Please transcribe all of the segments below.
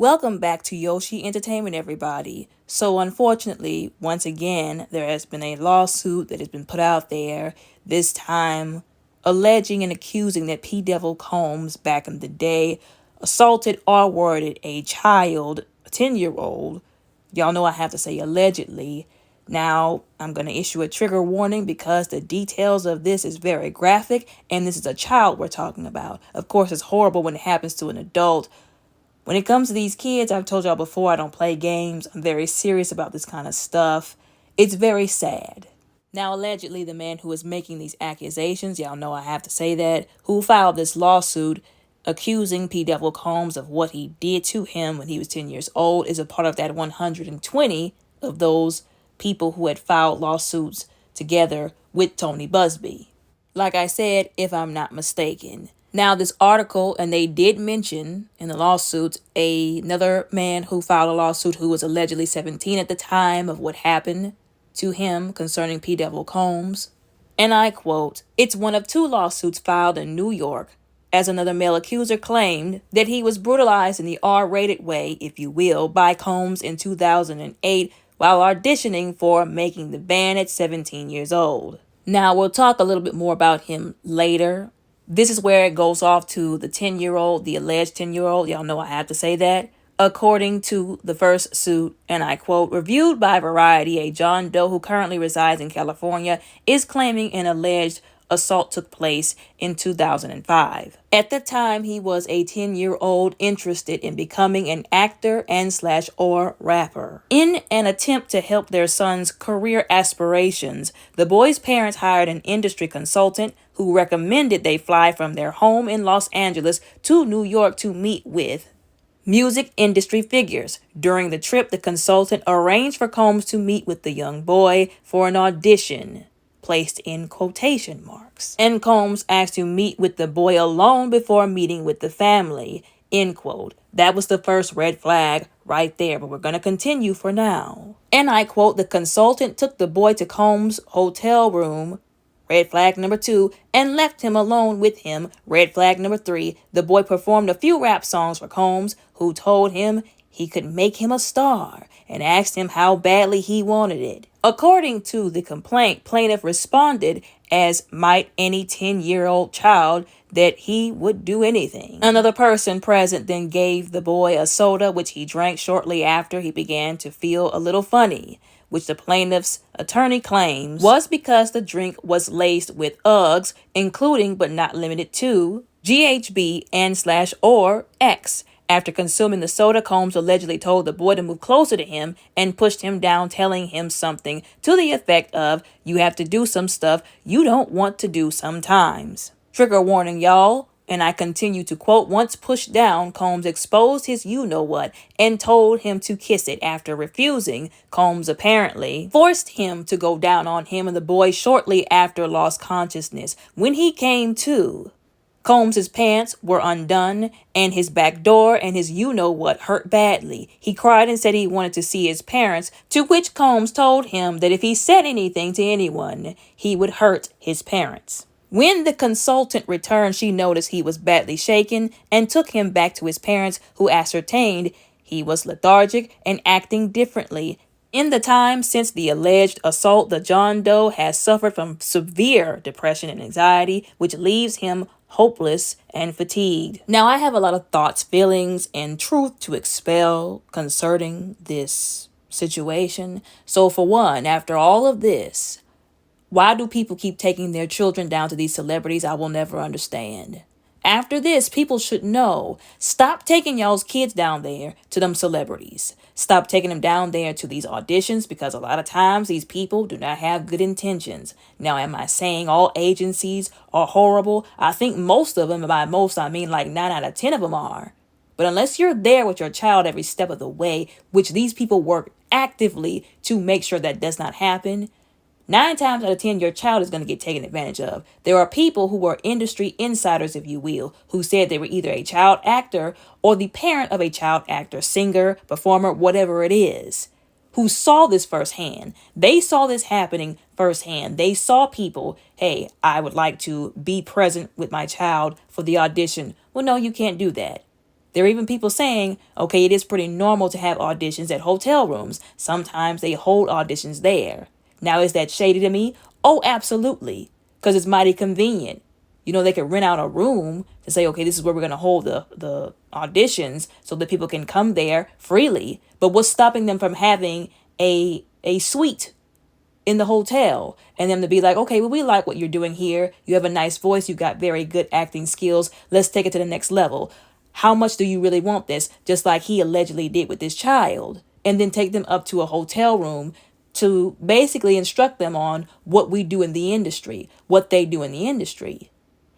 Welcome back to Yoshi Entertainment, everybody. So, unfortunately, once again, there has been a lawsuit that has been put out there, this time alleging and accusing that P. Devil Combs back in the day assaulted or worded a child, a 10-year-old. Y'all know I have to say allegedly. Now, I'm going to issue a trigger warning because the details of this is very graphic, and this is a child we're talking about. Of course, it's horrible when it happens to an adult. When it comes to these kids, I've told y'all before, I don't play games. I'm very serious about this kind of stuff. It's very sad. Now, allegedly, the man who is making these accusations, y'all know I have to say that, who filed this lawsuit accusing P. Devil Combs of what he did to him when he was 10 years old, is a part of that 120 of those people who had filed lawsuits together with Tony Busby. Like I said, if I'm not mistaken. Now, this article, and they did mention in the lawsuit another man who filed a lawsuit who was allegedly 17 at the time of what happened to him concerning P. Devil Combs. And I quote, "It's one of two lawsuits filed in New York, as another male accuser claimed that he was brutalized in the R-rated way, if you will, by Combs in 2008 while auditioning for Making the Band at 17 years old." Now, we'll talk a little bit more about him later. This is where it goes off to the 10-year-old, the alleged 10-year-old. Y'all know I have to say that. According to the first suit, and I quote, "Reviewed by Variety, a John Doe who currently resides in California is claiming an alleged assault took place in 2005. At the time, he was a 10-year-old interested in becoming an actor and/or rapper. In an attempt to help their son's career aspirations, the boy's parents hired an industry consultant who recommended they fly from their home in Los Angeles to New York to meet with music industry figures. During the trip, the consultant arranged for Combs to meet with the young boy for an audition, placed in quotation marks. And Combs asked to meet with the boy alone before meeting with the family, end quote. That was the first red flag right there, but we're going to continue for now. And I quote, "The consultant took the boy to Combs' hotel room, red flag number 2, and left him alone with him, red flag number 3. The boy performed a few rap songs for Combs, who told him he could make him a star and asked him how badly he wanted it. According to the complaint, plaintiff responded, as might any 10-year-old child, that he would do anything. Another person present then gave the boy a soda, which he drank shortly after he began to feel a little funny, which the plaintiff's attorney claims was because the drink was laced with Uggs, including but not limited to GHB and/or X. After consuming the soda, Combs allegedly told the boy to move closer to him and pushed him down, telling him something to the effect of, "You have to do some stuff you don't want to do sometimes." Trigger warning, y'all. And I continue to quote, "Once pushed down, Combs exposed his you-know-what and told him to kiss it. After refusing, Combs apparently forced him to go down on him, and the boy shortly after lost consciousness. When he came to, Combs' pants were undone, and his back door and his you-know-what hurt badly. He cried and said he wanted to see his parents, to which Combs told him that if he said anything to anyone, he would hurt his parents. When the consultant returned, she noticed he was badly shaken and took him back to his parents, who ascertained he was lethargic and acting differently. In the time since the alleged assault, the John Doe has suffered from severe depression and anxiety, which leaves him hopeless and fatigued." Now, I have a lot of thoughts, feelings, and truth to expel concerning this situation. So, for one, after all of this, why do people keep taking their children down to these celebrities? I will never understand. After this, people should know. Stop taking y'all's kids down there to them celebrities. Stop taking them down there to these auditions, because a lot of times these people do not have good intentions. Now, am I saying all agencies are horrible? I think most of them, and by most I mean like 9 out of 10 of them are. But unless you're there with your child every step of the way, which these people work actively to make sure that does not happen, 9 times out of 10, your child is going to get taken advantage of. There are people who are industry insiders, if you will, who said they were either a child actor or the parent of a child actor, singer, performer, whatever it is, who saw this firsthand. They saw this happening firsthand. They saw people, "Hey, I would like to be present with my child for the audition." Well, no, you can't do that. There are even people saying, okay, it is pretty normal to have auditions at hotel rooms. Sometimes they hold auditions there. Now, is that shady to me? Oh, absolutely. Because it's mighty convenient. They could rent out a room to say, okay, this is where we're going to hold the auditions so that people can come there freely. But what's stopping them from having a suite in the hotel and them to be like, okay, well, we like what you're doing here. You have a nice voice. You got very good acting skills. Let's take it to the next level. How much do you really want this? Just like he allegedly did with this child. And then take them up to a hotel room to basically instruct them on what we do in the industry, what they do in the industry.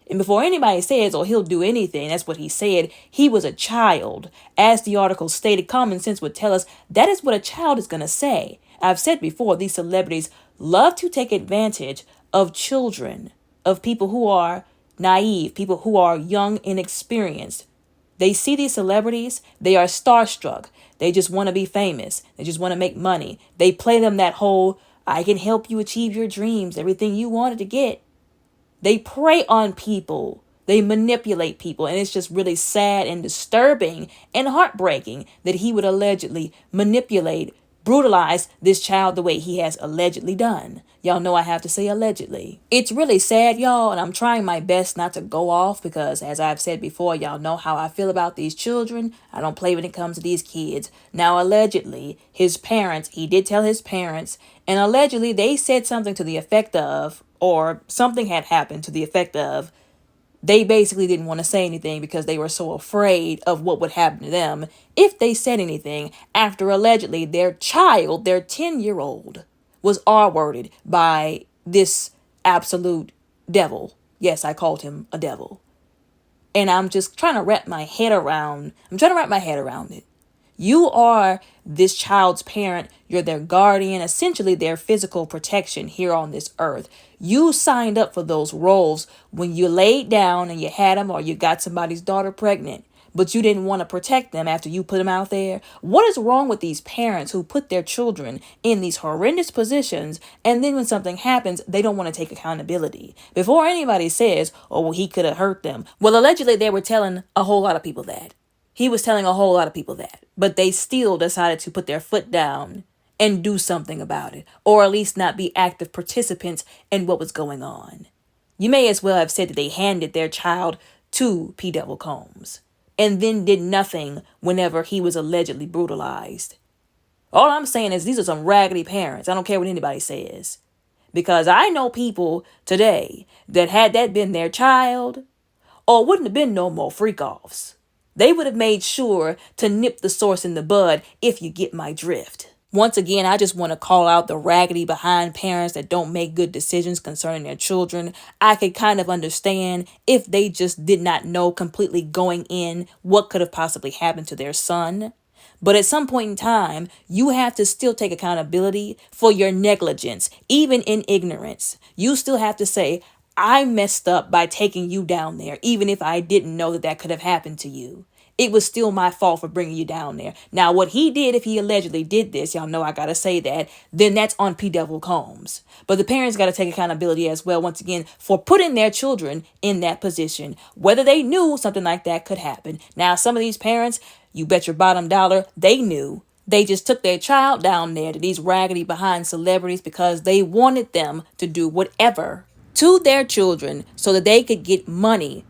And before anybody says, oh, he'll do anything, that's what he said, he was a child. As the article stated, common sense would tell us that is what a child is going to say. I've said before, these celebrities love to take advantage of children, of people who are naive, people who are young, inexperienced. They see these celebrities, they are starstruck. They just want to be famous. They just want to make money. They play them that whole, I can help you achieve your dreams, everything you wanted to get. They prey on people. They manipulate people. And it's just really sad and disturbing and heartbreaking that he would allegedly manipulate, brutalize this child the way he has allegedly done. Y'all know I have to say allegedly. It's really sad, y'all, and I'm trying my best not to go off because, as I've said before, y'all know how I feel about these children. I don't play when it comes to these kids. Now, allegedly, his parents, he did tell his parents, and allegedly they said something to the effect of, or something had happened to the effect of, they basically didn't want to say anything because they were so afraid of what would happen to them if they said anything after allegedly their child, their 10-year-old, was R-worded by this absolute devil. Yes, I called him a devil. And I'm just trying to wrap my head around it. You are this child's parent. You're their guardian, essentially their physical protection here on this earth. You signed up for those roles when you laid down and you had them or you got somebody's daughter pregnant, but you didn't want to protect them after you put them out there. What is wrong with these parents who put their children in these horrendous positions and then when something happens, they don't want to take accountability? Before anybody says, oh, well, he could have hurt them. Well, allegedly, they were telling a whole lot of people that. He was telling a whole lot of people that, but they still decided to put their foot down and do something about it, or at least not be active participants in what was going on. You may as well have said that they handed their child to P. Devil Combs and then did nothing whenever he was allegedly brutalized. All I'm saying is these are some raggedy parents. I don't care what anybody says. Because I know people today that had that been their child, or wouldn't have been no more freak-offs. They would have made sure to nip the source in the bud, if you get my drift. Once again, I just want to call out the raggedy behind parents that don't make good decisions concerning their children. I could kind of understand if they just did not know completely going in what could have possibly happened to their son. But at some point in time, you have to still take accountability for your negligence, even in ignorance. You still have to say, I messed up by taking you down there, even if I didn't know that that could have happened to you. It was still my fault for bringing you down there. Now, what he did, if he allegedly did this, y'all know I got to say that, then that's on P. Devil Combs. But the parents got to take accountability as well, once again, for putting their children in that position, whether they knew something like that could happen. Now, some of these parents, you bet your bottom dollar, they knew. They just took their child down there to these raggedy behind celebrities because they wanted them to do whatever to their children so that they could get money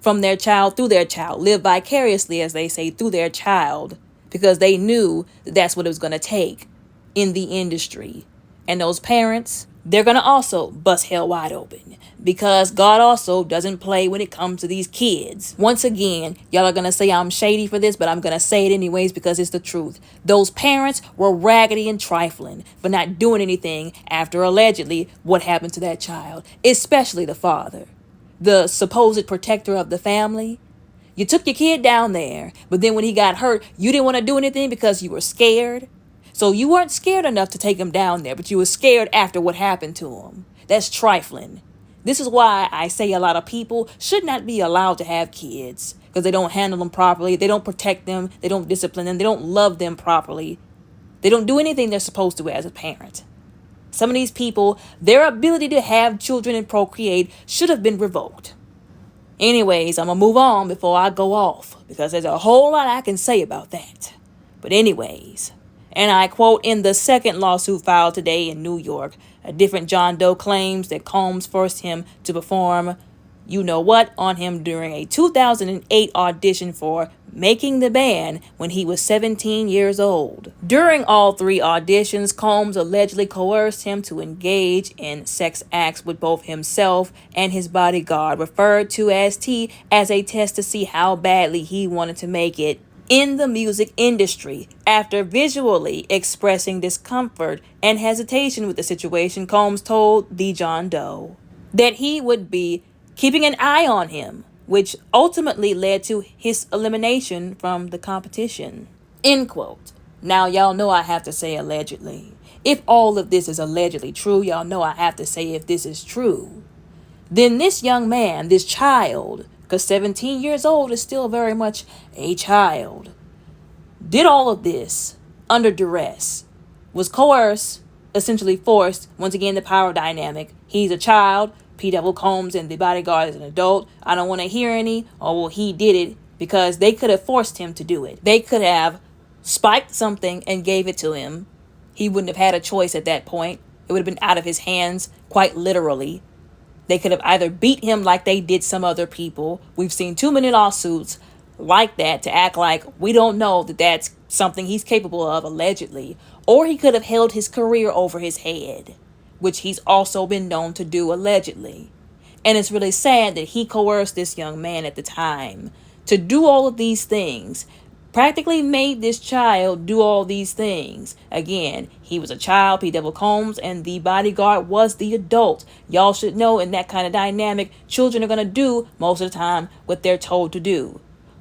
from their child through their child, live vicariously, as they say, through their child, because they knew that that's what it was going to take in the industry. And those parents, they're going to also bust hell wide open because God also doesn't play when it comes to these kids. Once again, y'all are going to say I'm shady for this, but I'm going to say it anyways because it's the truth. Those parents were raggedy and trifling for not doing anything after allegedly what happened to that child, especially the father, the supposed protector of the family. You took your kid down there, but then when he got hurt, you didn't want to do anything because you were scared. So you weren't scared enough to take him down there, but you were scared after what happened to him. That's trifling. This is why I say a lot of people should not be allowed to have kids because they don't handle them properly. They don't protect them. They don't discipline them. They don't love them properly. They don't do anything they're supposed to as a parent. Some of these people, their ability to have children and procreate should have been revoked. Anyways, I'm going to move on before I go off, because there's a whole lot I can say about that. But anyways, and I quote, in the second lawsuit filed today in New York, a different John Doe claims that Combs forced him to perform you know what on him during a 2008 audition for Making the Band when he was 17 years old. During all three auditions, Combs allegedly coerced him to engage in sex acts with both himself and his bodyguard, referred to as T, as a test to see how badly he wanted to make it in the music industry. After visually expressing discomfort and hesitation with the situation, Combs told the John Doe that he would be keeping an eye on him, which ultimately led to his elimination from the competition. End quote. Now, y'all know I have to say allegedly. If all of this is allegedly true, y'all know I have to say if this is true, then this young man, this child, because 17 years old is still very much a child, did all of this under duress, was coerced, essentially forced. Once again, the power dynamic. He's a child. P. Devil Combs and the bodyguard is an adult. I don't want to hear any, well, he did it, because they could have forced him to do it. They could have spiked something and gave it to him. He wouldn't have had a choice at that point. It would have been out of his hands, quite literally. They could have either beat him like they did some other people. We've seen too many lawsuits like that to act like we don't know that that's something he's capable of, allegedly. Or he could have held his career over his head, which he's also been known to do, allegedly. And it's really sad that he coerced this young man at the time to do all of these things, practically made this child do all these things. Again, he was a child, P. Devil Combs, and the bodyguard was the adult. Y'all should know, in that kind of dynamic, children are going to do most of the time what they're told to do.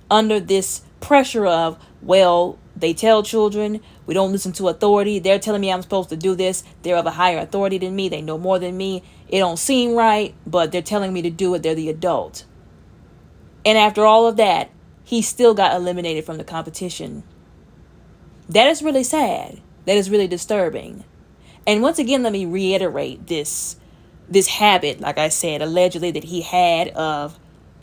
Under this pressure of, well, they tell children, we don't listen to authority. They're telling me I'm supposed to do this. They're of a higher authority than me. They know more than me. It don't seem right, but they're telling me to do it. They're the adult. And after all of that, he still got eliminated from the competition. That is really sad. That is really disturbing. And once again, let me reiterate this habit, like I said, allegedly that he had of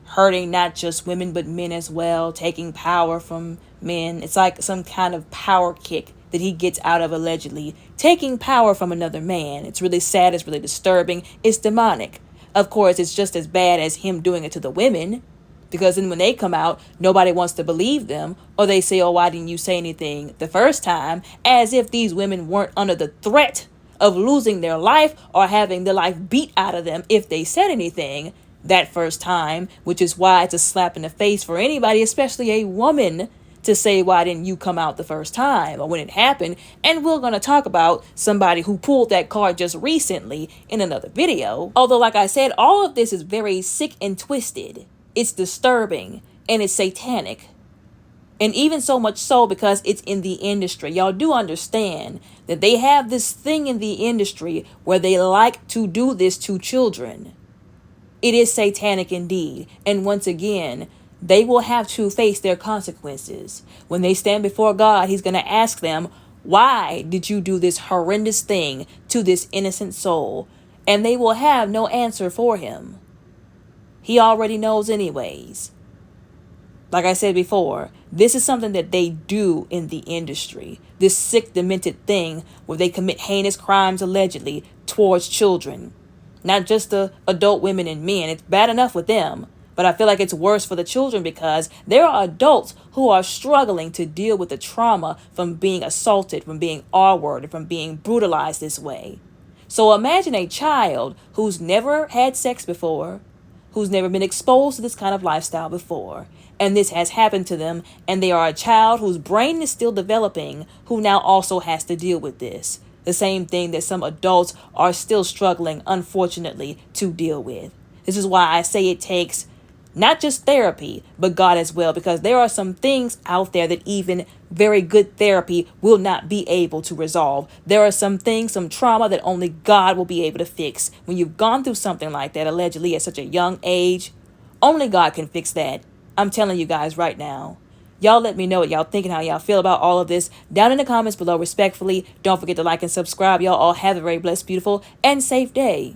hurting not just women but men as well, taking power from men. It's like some kind of power kick that he gets out of, allegedly taking power from another man. It's really sad. It's really disturbing. It's demonic. Of course, it's just as bad as him doing it to the women, because then when they come out, nobody wants to believe them, or they say, oh, why didn't you say anything the first time? As if these women weren't under the threat of losing their life or having their life beat out of them if they said anything that first time, which is why it's a slap in the face for anybody, especially a woman, to say, why didn't you come out the first time or when it happened? And we're going to talk about somebody who pulled that card just recently in another video. Although, like I said, all of this is very sick and twisted. It's disturbing and it's satanic. And even so much so because it's in the industry. Y'all do understand that they have this thing in the industry where they like to do this to children. It is satanic indeed. And once again, they will have to face their consequences. When they stand before God, he's going to ask them, why did you do this horrendous thing to this innocent soul? And they will have no answer for him. He already knows anyways. Like I said before, this is something that they do in the industry. This sick, demented thing where they commit heinous crimes allegedly towards children. Not just the adult women and men. It's bad enough with them. But I feel like it's worse for the children because there are adults who are struggling to deal with the trauma from being assaulted, from being R-worded, from being brutalized this way. So imagine a child who's never had sex before, who's never been exposed to this kind of lifestyle before, and this has happened to them, and they are a child whose brain is still developing, who now also has to deal with this. The same thing that some adults are still struggling, unfortunately, to deal with. This is why I say it takes not just therapy, but God as well, because there are some things out there that even very good therapy will not be able to resolve. There are some things, some trauma that only God will be able to fix. When you've gone through something like that, allegedly at such a young age, only God can fix that. I'm telling you guys right now. Y'all let me know what y'all think and how y'all feel about all of this down in the comments below respectfully. Don't forget to like and subscribe. Y'all all have a very blessed, beautiful, and safe day.